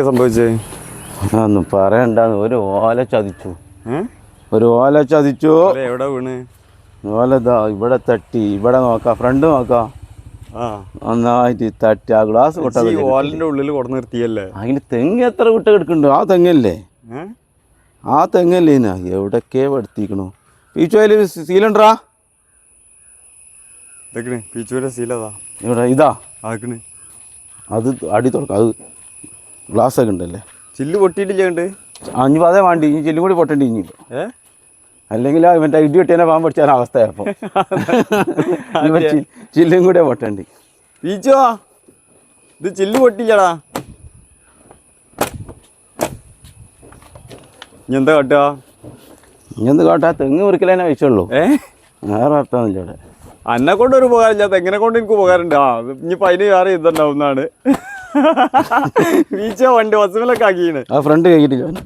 സംഭവിച്ചേ ഒന്നും പറയണ്ടെന്ന് ഒരു ഓല ചതിച്ചു എവിടെ വീണ് ഓലതാ ഇവിടെ തട്ടി ഇവിടെ നോക്കാം ഫ്രണ്ട് നോക്കാം നന്നായിട്ട് തട്ടി ആ ഗ്ലാസ് ഓലിന്റെ ഉള്ളിൽ കൊട നിർത്തിയല്ലേ അതിന് തെങ്ങ് എത്ര വിട്ട കിടക്കുന്നുണ്ട് ആ തെങ്ങല്ലേ ഇന്നാ എവിടൊക്കെ എടുത്തിക്കണു പീച്ചോയില് സീലുണ്ടാ ഇവിടെ ഇതാ അത് അടി തുറക്കാം അത് ഗ്ലാസ് ഒക്കെ ഉണ്ടല്ലേ ചില്ല് പൊട്ടിയിട്ടില്ല അഞ്ഞു അതേ വേണ്ടി ഇനി ചില്ലും കൂടി പൊട്ടേണ്ടി ഇനി അല്ലെങ്കിൽ മറ്റേ ഇടി വെട്ടിയാൽ പാമ്പ് പഠിച്ചാൽ അവസ്ഥയപ്പോൾ ചില്ലും കൂടെ പൊട്ടേണ്ടി പീച്ചോ ഇത് ചില്ല് പൊട്ടില്ലടാ ഇനി എന്താ കാട്ടുക ഇനി കാട്ടാ തെങ്ങ് മുറിക്കലേനെ വെച്ചുള്ളൂ വേറെ അർത്ഥമൊന്നുമില്ല ഇവിടെ അന്നെ കൊണ്ട് ഒരു ഉപകാരമില്ല തെങ്ങിനെ കൊണ്ട് എനിക്ക് ഉപകാരമുണ്ട് ഇനിയിപ്പോൾ അതിന് വേറെ ഇതുണ്ടാവുന്നതാണ് പീച്ചോ വണ്ടി ബസ്സിലൊക്കെ ആക്കിയാണ് ആ ഫ്രണ്ട് കഴിക്കിട്ട്